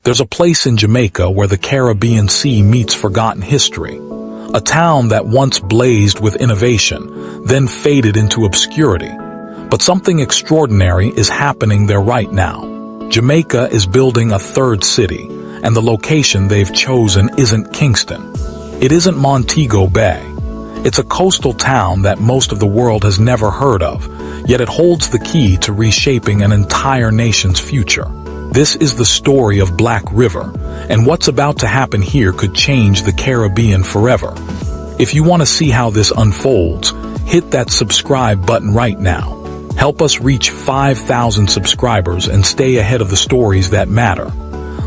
There's a place in Jamaica where the Caribbean Sea meets forgotten history. A town that once blazed with innovation, then faded into obscurity. But something extraordinary is happening there right now. Jamaica is building a third city, and the location they've chosen isn't Kingston. It isn't Montego Bay. It's a coastal town that most of the world has never heard of, yet it holds the key to reshaping an entire nation's future. This is the story of Black River, and what's about to happen here could change the Caribbean forever. If you want to see how this unfolds, hit that subscribe button right now. Help us reach 5,000 subscribers and stay ahead of the stories that matter.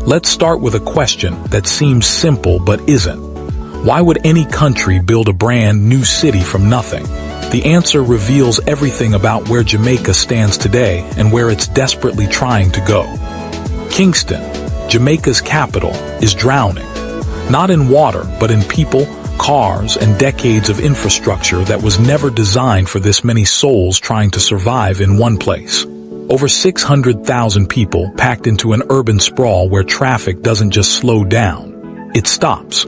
Let's start with a question that seems simple but isn't. Why would any country build a brand new city from nothing? The answer reveals everything about where Jamaica stands today and where it's desperately trying to go. Kingston, Jamaica's capital, is drowning. Not in water, but in people, cars, and decades of infrastructure that was never designed for this many souls trying to survive in one place. Over 600,000 people packed into an urban sprawl where traffic doesn't just slow down, it stops.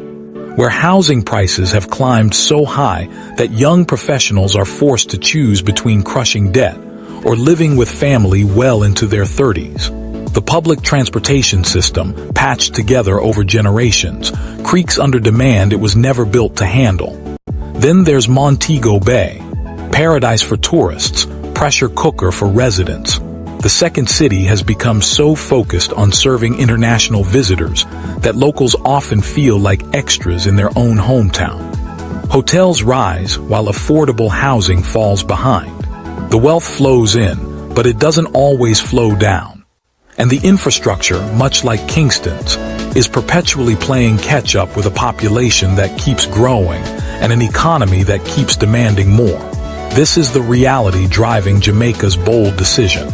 Where housing prices have climbed so high that young professionals are forced to choose between crushing debt or living with family well into their 30s. The public transportation system, patched together over generations, creaks under demand it was never built to handle. Then there's Montego Bay, paradise for tourists, pressure cooker for residents. The second city has become so focused on serving international visitors that locals often feel like extras in their own hometown. Hotels rise while affordable housing falls behind. The wealth flows in, but it doesn't always flow down. And the infrastructure, much like Kingston's, is perpetually playing catch-up with a population that keeps growing and an economy that keeps demanding more. This is the reality driving Jamaica's bold decision.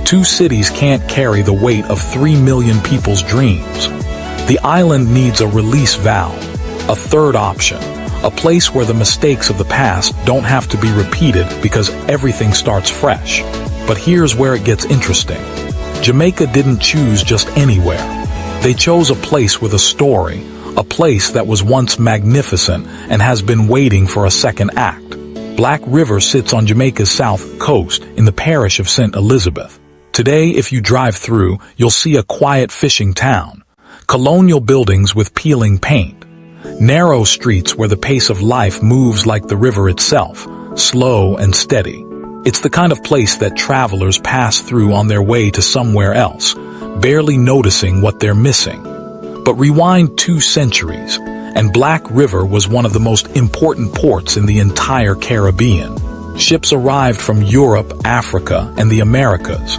Two cities can't carry the weight of 3 million people's dreams. The island needs a release valve, a third option, a place where the mistakes of the past don't have to be repeated because everything starts fresh. But here's where it gets interesting. Jamaica didn't choose just anywhere. They chose a place with a story, a place that was once magnificent and has been waiting for a second act. Black River sits on Jamaica's south coast in the parish of St. Elizabeth. Today, if you drive through, you'll see a quiet fishing town, colonial buildings with peeling paint, narrow streets where the pace of life moves like the river itself, slow and steady. It's the kind of place that travelers pass through on their way to somewhere else, barely noticing what they're missing. But rewind 2 centuries, and Black River was one of the most important ports in the entire Caribbean. Ships arrived from Europe, Africa, and the Americas.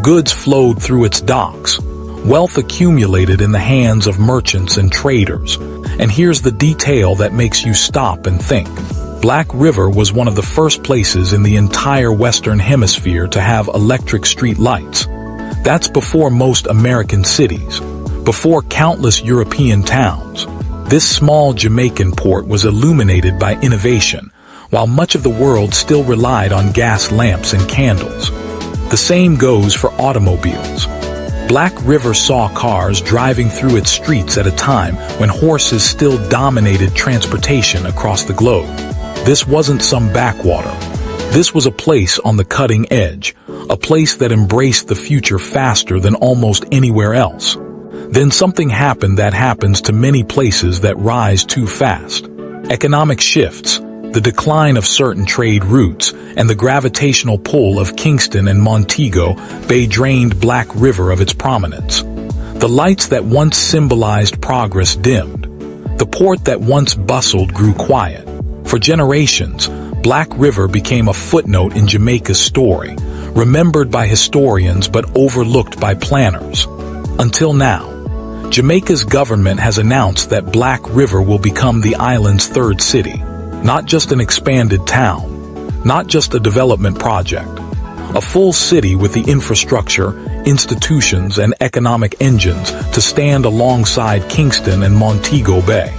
Goods flowed through its docks. Wealth accumulated in the hands of merchants and traders. And here's the detail that makes you stop and think. Black River was one of the first places in the entire Western Hemisphere to have electric street lights. That's before most American cities, before countless European towns. This small Jamaican port was illuminated by innovation, while much of the world still relied on gas lamps and candles. The same goes for automobiles. Black River saw cars driving through its streets at a time when horses still dominated transportation across the globe. This wasn't some backwater. This was a place on the cutting edge, a place that embraced the future faster than almost anywhere else. Then something happened that happens to many places that rise too fast. Economic shifts, the decline of certain trade routes, and the gravitational pull of Kingston and Montego Bay drained Black River of its prominence. The lights that once symbolized progress dimmed. The port that once bustled grew quiet. For generations, Black River became a footnote in Jamaica's story, remembered by historians but overlooked by planners. Until now, Jamaica's government has announced that Black River will become the island's third city, not just an expanded town, not just a development project, a full city with the infrastructure, institutions, and economic engines to stand alongside Kingston and Montego Bay.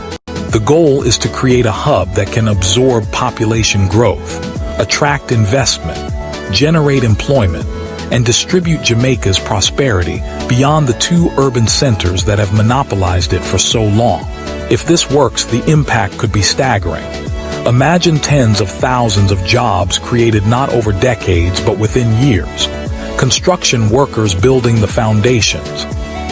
The goal is to create a hub that can absorb population growth, attract investment, generate employment, and distribute Jamaica's prosperity beyond the two urban centers that have monopolized it for so long. If this works, the impact could be staggering. Imagine tens of thousands of jobs created not over decades but within years. Construction workers building the foundations,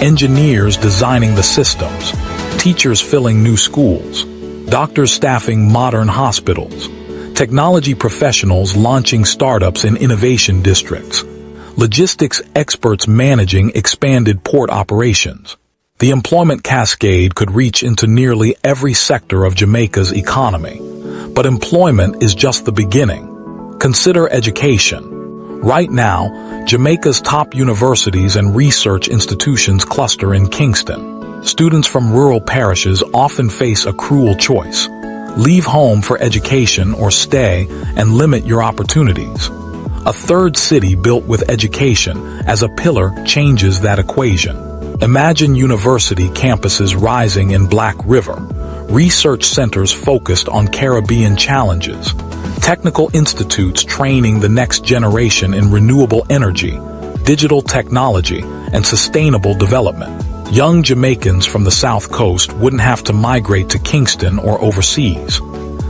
engineers designing the systems, teachers filling new schools, doctors staffing modern hospitals, technology professionals launching startups in innovation districts, logistics experts managing expanded port operations. The employment cascade could reach into nearly every sector of Jamaica's economy. But employment is just the beginning. Consider education. Right now, Jamaica's top universities and research institutions cluster in Kingston. Students from rural parishes often face a cruel choice. Leave home for education or stay and limit your opportunities. A third city built with education as a pillar changes that equation. Imagine university campuses rising in Black River, research centers focused on Caribbean challenges, technical institutes training the next generation in renewable energy, digital technology, and sustainable development. Young Jamaicans from the South Coast wouldn't have to migrate to Kingston or overseas.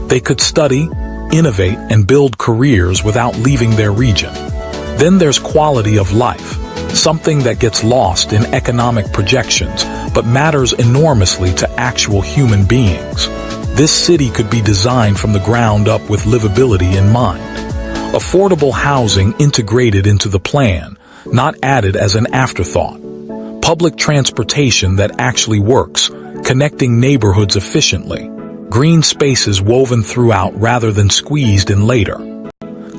They could study, innovate, and build careers without leaving their region. Then there's quality of life, something that gets lost in economic projections but matters enormously to actual human beings. This city could be designed from the ground up with livability in mind. Affordable housing integrated into the plan, not added as an afterthought. Public transportation that actually works, connecting neighborhoods efficiently. Green spaces woven throughout rather than squeezed in later.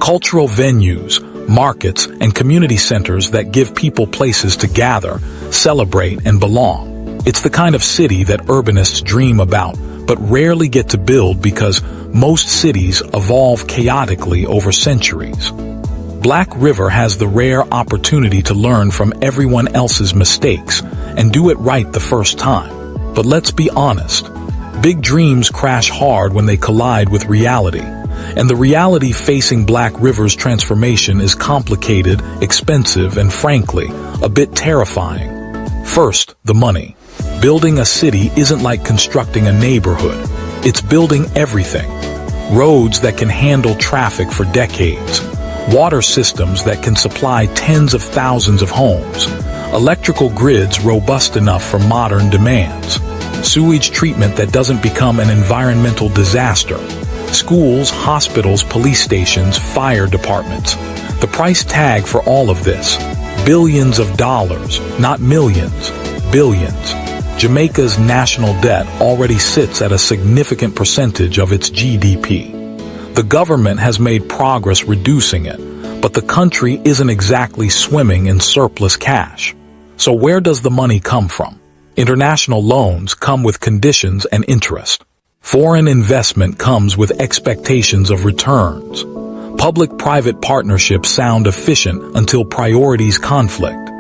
Cultural venues, markets, and community centers that give people places to gather, celebrate, and belong. It's the kind of city that urbanists dream about, but rarely get to build because most cities evolve chaotically over centuries. Black River has the rare opportunity to learn from everyone else's mistakes and do it right the first time. But let's be honest, big dreams crash hard when they collide with reality. And the reality facing Black River's transformation is complicated, expensive, and frankly, a bit terrifying. First, the money. Building a city isn't like constructing a neighborhood. It's building everything. Roads that can handle traffic for decades. Water systems that can supply tens of thousands of homes. Electrical grids robust enough for modern demands. Sewage treatment that doesn't become an environmental disaster. Schools, hospitals, police stations, fire departments. The price tag for all of this? Billions of dollars, not millions, billions. Jamaica's national debt already sits at a significant percentage of its GDP. The government has made progress reducing it, but the country isn't exactly swimming in surplus cash. So where does the money come from? International loans come with conditions and interest. Foreign investment comes with expectations of returns. Public-private partnerships sound efficient until priorities conflict.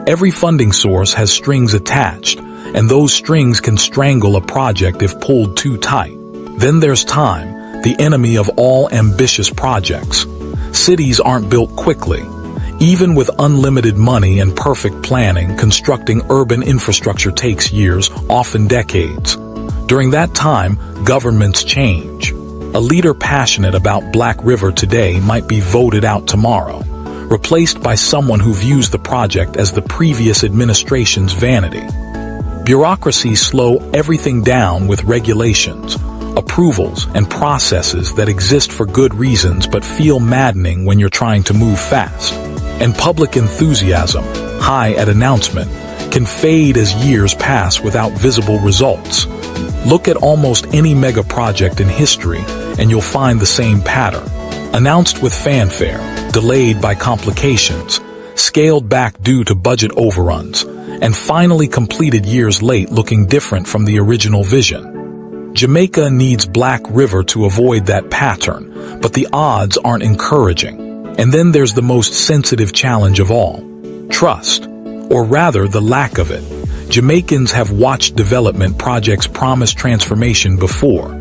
Every funding source has strings attached, and those strings can strangle a project if pulled too tight. Then there's time, the enemy of all ambitious projects. Cities aren't built quickly. Even with unlimited money and perfect planning, constructing urban infrastructure takes years, often decades. During that time, governments change. A leader passionate about Black River today might be voted out tomorrow, replaced by someone who views the project as the previous administration's vanity. Bureaucracies slow everything down with regulations, approvals, and processes that exist for good reasons but feel maddening when you're trying to move fast. And public enthusiasm, high at announcement, can fade as years pass without visible results. Look at almost any mega project in history and you'll find the same pattern. Announced with fanfare, delayed by complications, scaled back due to budget overruns, and finally completed years late looking different from the original vision. Jamaica needs Black River to avoid that pattern, but the odds aren't encouraging. And then there's the most sensitive challenge of all, trust, or rather the lack of it. Jamaicans have watched development projects promise transformation before.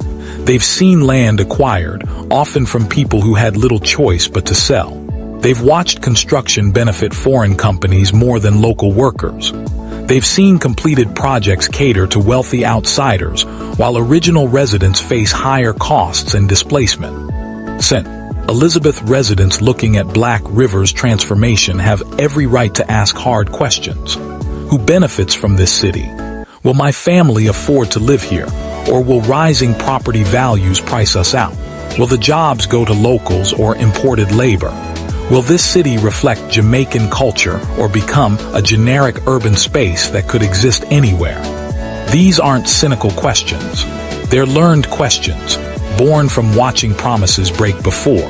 They've seen land acquired, often from people who had little choice but to sell. They've watched construction benefit foreign companies more than local workers. They've seen completed projects cater to wealthy outsiders, while original residents face higher costs and displacement. St. Elizabeth residents looking at Black River's transformation have every right to ask hard questions. Who benefits from this city? Will my family afford to live here, or will rising property values price us out? Will the jobs go to locals or imported labor? Will this city reflect Jamaican culture or become a generic urban space that could exist anywhere? These aren't cynical questions. They're learned questions, born from watching promises break before.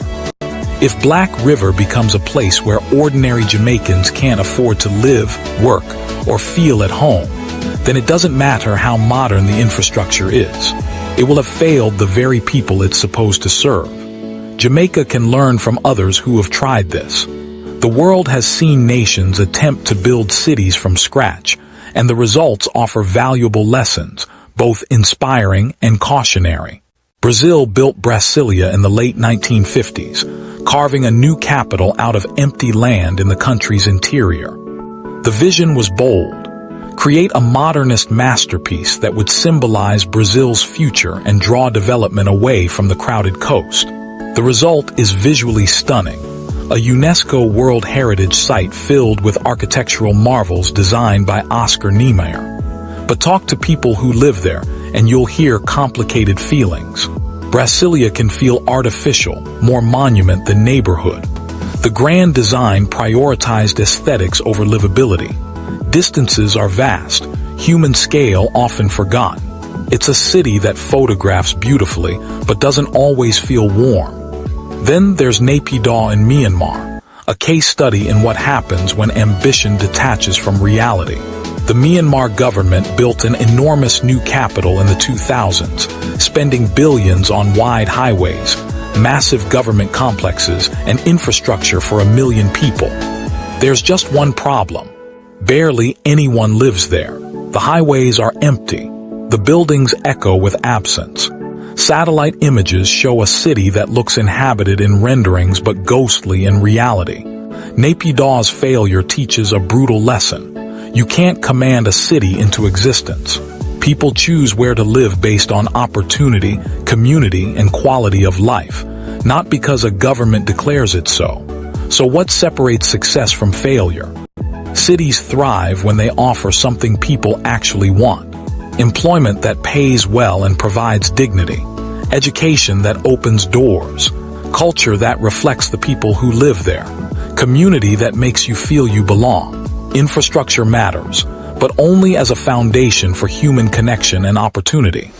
If Black River becomes a place where ordinary Jamaicans can't afford to live, work, or feel at home, then it doesn't matter how modern the infrastructure is. It will have failed the very people it's supposed to serve. Jamaica can learn from others who have tried this. The world has seen nations attempt to build cities from scratch, and the results offer valuable lessons, both inspiring and cautionary. Brazil built Brasilia in the late 1950s, carving a new capital out of empty land in the country's interior. The vision was bold. Create a modernist masterpiece that would symbolize Brazil's future and draw development away from the crowded coast. The result is visually stunning, a UNESCO World Heritage Site filled with architectural marvels designed by Oscar Niemeyer. But talk to people who live there, and you'll hear complicated feelings. Brasilia can feel artificial, more monument than neighborhood. The grand design prioritized aesthetics over livability. Distances are vast, human scale often forgotten. It's a city that photographs beautifully, but doesn't always feel warm. Then there's Naypyidaw in Myanmar, a case study in what happens when ambition detaches from reality. The Myanmar government built an enormous new capital in the 2000s, spending billions on wide highways, massive government complexes, and infrastructure for 1 million people. There's just one problem. Barely anyone lives there. The highways are empty. The buildings echo with absence. Satellite images show a city that looks inhabited in renderings but ghostly in reality. Naypyidaw's failure teaches a brutal lesson. You can't command a city into existence. People choose where to live based on opportunity, community, and quality of life, not because a government declares it so. So what separates success from failure? Cities thrive when they offer something people actually want. Employment that pays well and provides dignity. Education that opens doors. Culture that reflects the people who live there. Community that makes you feel you belong. Infrastructure matters, but only as a foundation for human connection and opportunity.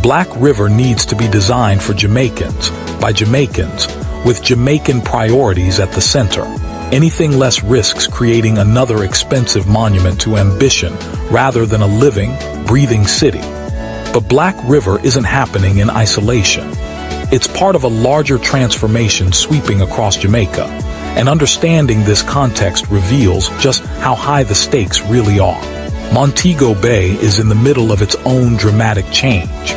Black River needs to be designed for Jamaicans, by Jamaicans, with Jamaican priorities at the center. Anything less risks creating another expensive monument to ambition rather than a living, breathing city. But Black River isn't happening in isolation. It's part of a larger transformation sweeping across Jamaica, and understanding this context reveals just how high the stakes really are. Montego Bay is in the middle of its own dramatic change.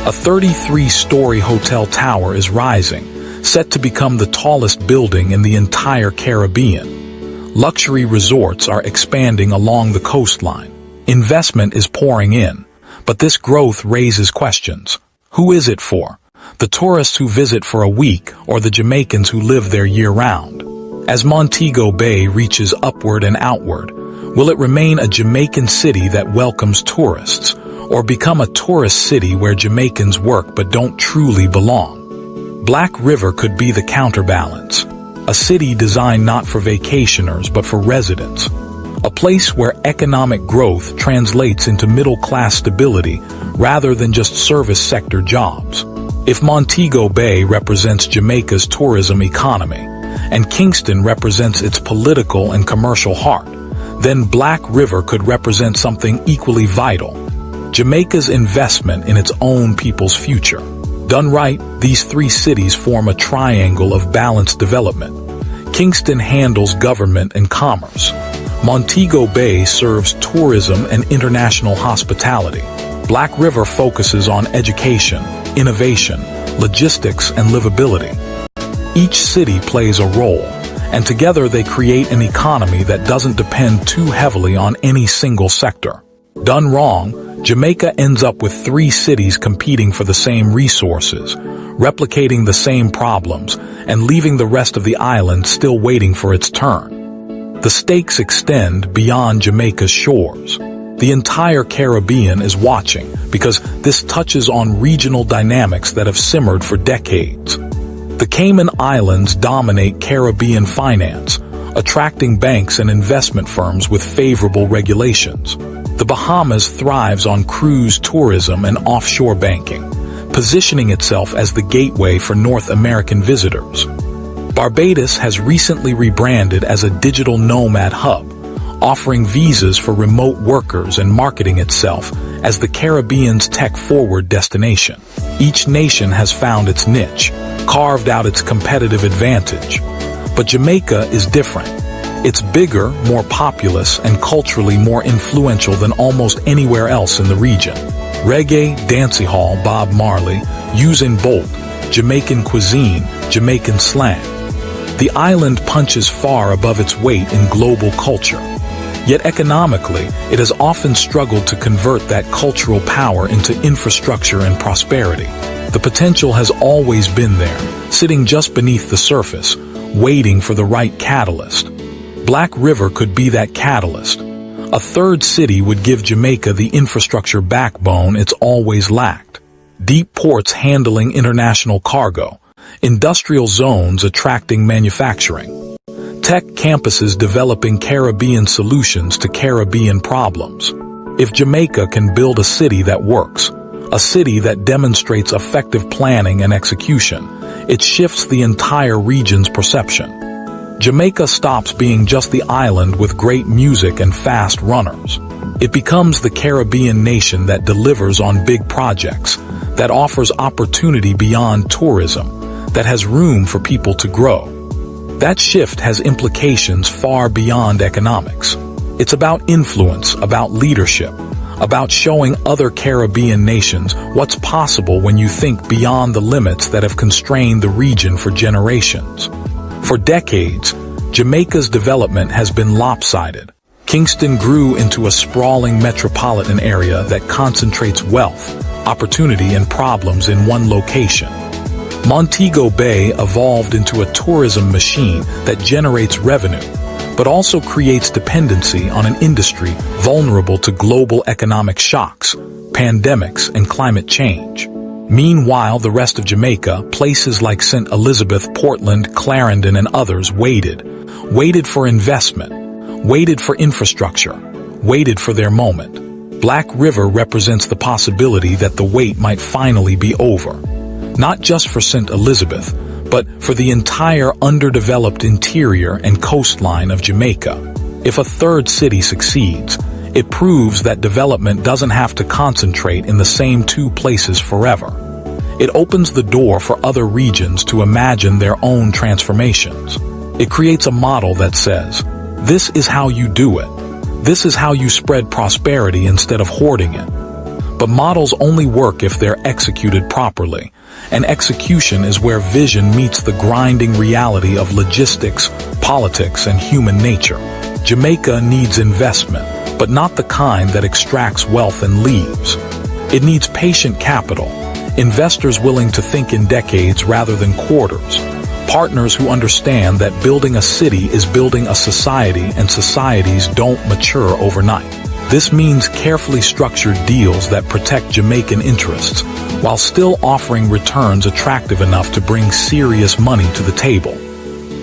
A 33-story hotel tower is rising, set to become the tallest building in the entire Caribbean. Luxury resorts are expanding along the coastline. Investment is pouring in, but this growth raises questions. Who is it for? The tourists who visit for a week or the Jamaicans who live there year-round? As Montego Bay reaches upward and outward, will it remain a Jamaican city that welcomes tourists, or become a tourist city where Jamaicans work but don't truly belong? Black River could be the counterbalance, a city designed not for vacationers but for residents, a place where economic growth translates into middle-class stability rather than just service sector jobs. If Montego Bay represents Jamaica's tourism economy, and Kingston represents its political and commercial heart, then Black River could represent something equally vital: Jamaica's investment in its own people's future. Done right, these three cities form a triangle of balanced development. Kingston handles government and commerce. Montego Bay serves tourism and international hospitality. Black River focuses on education, innovation, logistics, and livability. Each city plays a role, and together they create an economy that doesn't depend too heavily on any single sector. Done wrong, Jamaica ends up with 3 cities competing for the same resources, replicating the same problems, and leaving the rest of the island still waiting for its turn. The stakes extend beyond Jamaica's shores. The entire Caribbean is watching because this touches on regional dynamics that have simmered for decades. The Cayman Islands dominate Caribbean finance, attracting banks and investment firms with favorable regulations. The Bahamas thrives on cruise tourism and offshore banking, positioning itself as the gateway for North American visitors. Barbados has recently rebranded as a digital nomad hub, offering visas for remote workers and marketing itself as the Caribbean's tech-forward destination. Each nation has found its niche, carved out its competitive advantage. But Jamaica is different. It's bigger, more populous, and culturally more influential than almost anywhere else in the region. Reggae, dancehall, Bob Marley, Usain Bolt, Jamaican cuisine, Jamaican slang. The island punches far above its weight in global culture. Yet economically, it has often struggled to convert that cultural power into infrastructure and prosperity. The potential has always been there, sitting just beneath the surface, waiting for the right catalyst. Black River could be that catalyst. A third city would give Jamaica the infrastructure backbone it's always lacked. Deep ports handling international cargo, industrial zones attracting manufacturing, tech campuses developing Caribbean solutions to Caribbean problems. If Jamaica can build a city that works, a city that demonstrates effective planning and execution, it shifts the entire region's perception. Jamaica stops being just the island with great music and fast runners. It becomes the Caribbean nation that delivers on big projects, that offers opportunity beyond tourism, that has room for people to grow. That shift has implications far beyond economics. It's about influence, about leadership, about showing other Caribbean nations what's possible when you think beyond the limits that have constrained the region for generations. For decades, Jamaica's development has been lopsided. Kingston grew into a sprawling metropolitan area that concentrates wealth, opportunity, and problems in one location. Montego Bay evolved into a tourism machine that generates revenue, but also creates dependency on an industry vulnerable to global economic shocks, pandemics, and climate change. Meanwhile, the rest of Jamaica, places like St. Elizabeth, Portland, Clarendon, and others waited for investment, waited for infrastructure, waited for their moment. Black River represents the possibility that the wait might finally be over. Not just for St. Elizabeth, but for the entire underdeveloped interior and coastline of Jamaica. If a third city succeeds, it proves that development doesn't have to concentrate in the same 2 places forever. It opens the door for other regions to imagine their own transformations. It creates a model that says, this is how you do it. This is how you spread prosperity instead of hoarding it. But models only work if they're executed properly, and execution is where vision meets the grinding reality of logistics, politics, and human nature. Jamaica needs investment, but not the kind that extracts wealth and leaves. It needs patient capital, investors willing to think in decades rather than quarters, partners who understand that building a city is building a society, and societies don't mature overnight. This means carefully structured deals that protect Jamaican interests, while still offering returns attractive enough to bring serious money to the table.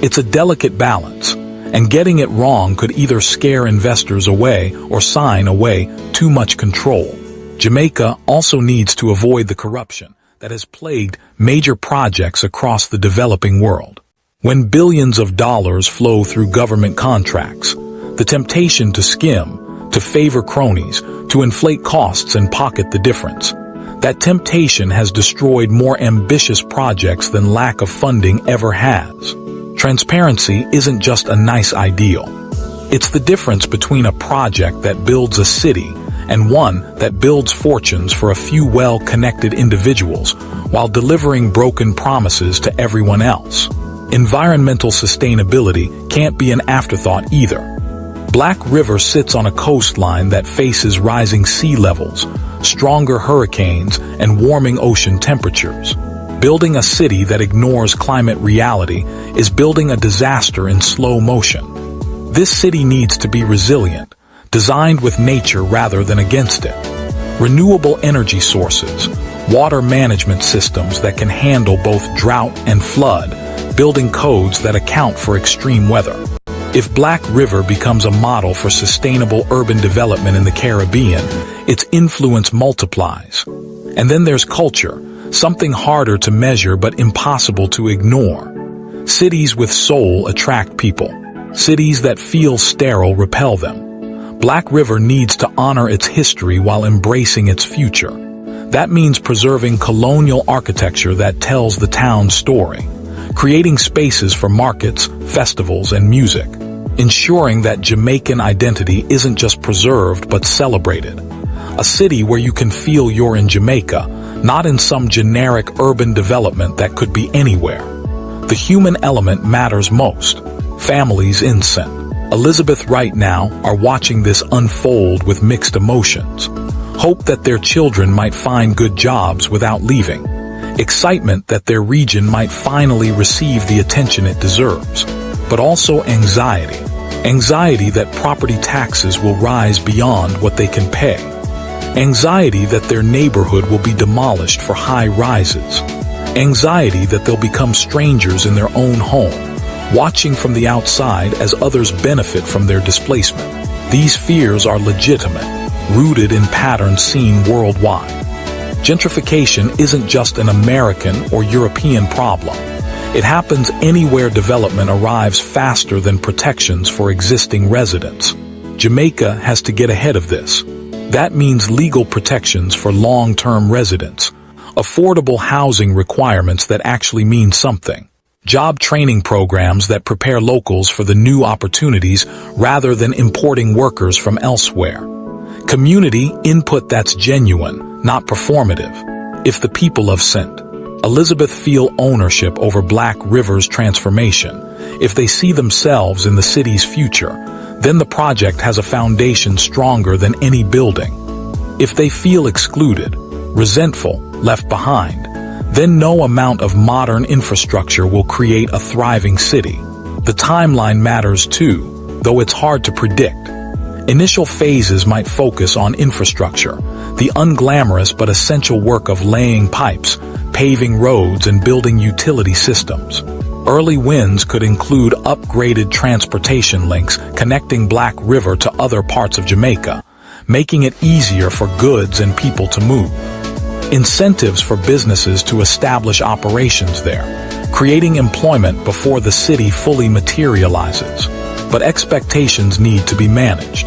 It's a delicate balance, and getting it wrong could either scare investors away or sign away too much control. Jamaica also needs to avoid the corruption that has plagued major projects across the developing world. When billions of dollars flow through government contracts, the temptation to skim, to favor cronies, to inflate costs and pocket the difference. That temptation has destroyed more ambitious projects than lack of funding ever has. Transparency isn't just a nice ideal. It's the difference between a project that builds a city and one that builds fortunes for a few well-connected individuals while delivering broken promises to everyone else. Environmental sustainability can't be an afterthought either. Black River sits on a coastline that faces rising sea levels, stronger hurricanes, and warming ocean temperatures. Building a city that ignores climate reality is building a disaster in slow motion. This city needs to be resilient, designed with nature rather than against it. Renewable energy sources, water management systems that can handle both drought and flood, building codes that account for extreme weather. If Black River becomes a model for sustainable urban development in the Caribbean, its influence multiplies. And then there's culture, something harder to measure but impossible to ignore. Cities with soul attract people. Cities that feel sterile repel them. Black River needs to honor its history while embracing its future. That means preserving colonial architecture that tells the town's story, creating spaces for markets, festivals, and music, ensuring that Jamaican identity isn't just preserved but celebrated. A city where you can feel you're in Jamaica, not in some generic urban development that could be anywhere. The human element matters most. Families in sync. Elizabeth right now are watching this unfold with mixed emotions. Hope that their children might find good jobs without leaving. Excitement that their region might finally receive the attention it deserves. But also anxiety. Anxiety that property taxes will rise beyond what they can pay. Anxiety that their neighborhood will be demolished for high rises. Anxiety that they'll become strangers in their own home, watching from the outside as others benefit from their displacement. These fears are legitimate, rooted in patterns seen worldwide. Gentrification isn't just an American or European problem. It happens anywhere development arrives faster than protections for existing residents. Jamaica has to get ahead of this. That means legal protections for long-term residents, affordable housing requirements that actually mean something, job training programs that prepare locals for the new opportunities rather than importing workers from elsewhere, community input that's genuine, not performative. If the people of St. Elizabeth feel ownership over Black River's transformation, if they see themselves in the city's future, then the project has a foundation stronger than any building. If they feel excluded, resentful, left behind, then no amount of modern infrastructure will create a thriving city. The timeline matters too, though it's hard to predict. Initial phases might focus on infrastructure, the unglamorous but essential work of laying pipes, paving roads, and building utility systems. Early wins could include upgraded transportation links connecting Black River to other parts of Jamaica, making it easier for goods and people to move. Incentives for businesses to establish operations there, creating employment before the city fully materializes. But expectations need to be managed.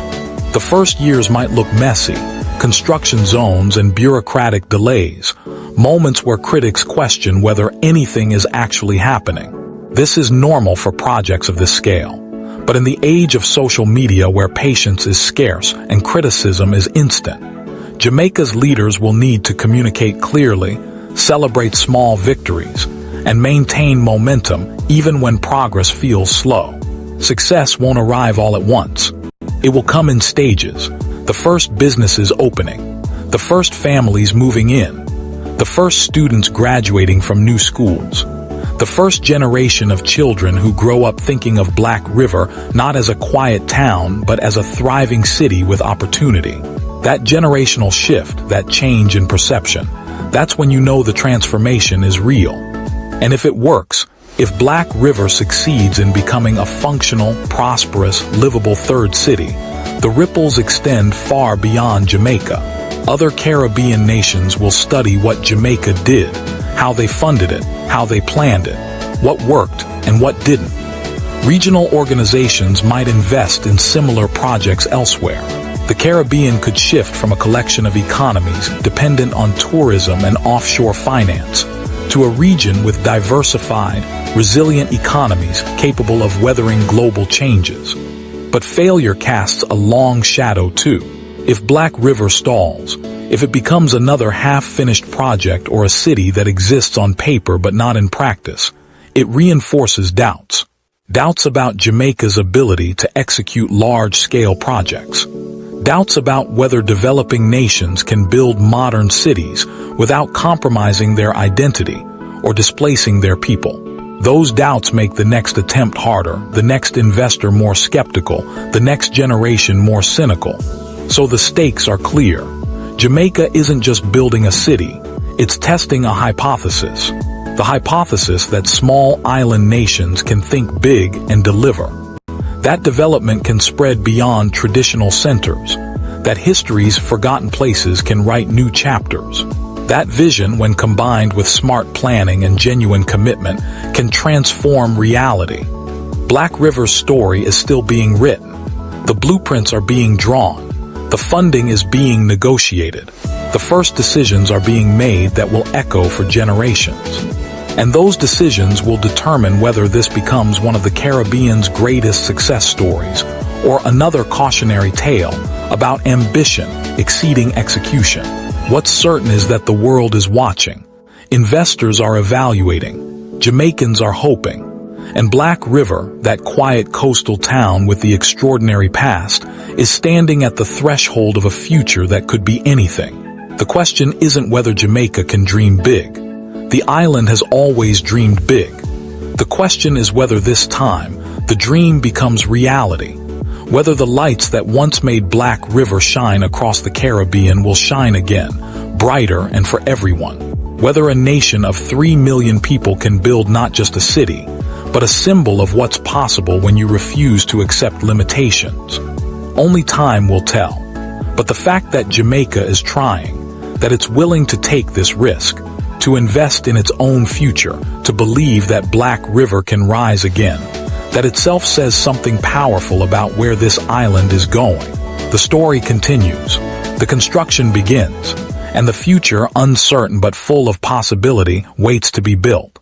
The first years might look messy, construction zones and bureaucratic delays, moments where critics question whether anything is actually happening. This is normal for projects of this scale. But in the age of social media where patience is scarce and criticism is instant, Jamaica's leaders will need to communicate clearly, celebrate small victories, and maintain momentum even when progress feels slow. Success won't arrive all at once. It will come in stages. The first businesses opening, the first families moving in, the first students graduating from new schools, the first generation of children who grow up thinking of Black River not as a quiet town but as a thriving city with opportunity. That generational shift, that change in perception, that's when you know the transformation is real. And if it works, if Black River succeeds in becoming a functional, prosperous, livable third city, the ripples extend far beyond Jamaica. Other Caribbean nations will study what Jamaica did, how they funded it, how they planned it, what worked and what didn't. Regional organizations might invest in similar projects elsewhere. The Caribbean could shift from a collection of economies dependent on tourism and offshore finance to a region with diversified, resilient economies capable of weathering global changes. But failure casts a long shadow too. If Black River stalls, if it becomes another half-finished project or a city that exists on paper but not in practice, It reinforces doubts. Doubts about Jamaica's ability to execute large-scale projects. Doubts about whether developing nations can build modern cities without compromising their identity or displacing their people. Those doubts make the next attempt harder, the next investor more skeptical, the next generation more cynical. So the stakes are clear. Jamaica isn't just building a city, it's testing a hypothesis. The hypothesis that small island nations can think big and deliver. That development can spread beyond traditional centers. That history's forgotten places can write new chapters. That vision, when combined with smart planning and genuine commitment, can transform reality. Black River's story is still being written. The blueprints are being drawn. The funding is being negotiated. The first decisions are being made that will echo for generations. And those decisions will determine whether this becomes one of the Caribbean's greatest success stories, or another cautionary tale about ambition exceeding execution. What's certain is that the world is watching. Investors are evaluating. Jamaicans are hoping. And Black River, that quiet coastal town with the extraordinary past, is standing at the threshold of a future that could be anything. The question isn't whether Jamaica can dream big. The island has always dreamed big. The question is whether this time, the dream becomes reality. Whether the lights that once made Black River shine across the Caribbean will shine again, brighter and for everyone. Whether a nation of 3 million people can build not just a city, but a symbol of what's possible when you refuse to accept limitations. Only time will tell. But the fact that Jamaica is trying, that it's willing to take this risk, to invest in its own future, to believe that Black River can rise again, that itself says something powerful about where this island is going. The story continues. The construction begins, and the future, uncertain but full of possibility, waits to be built.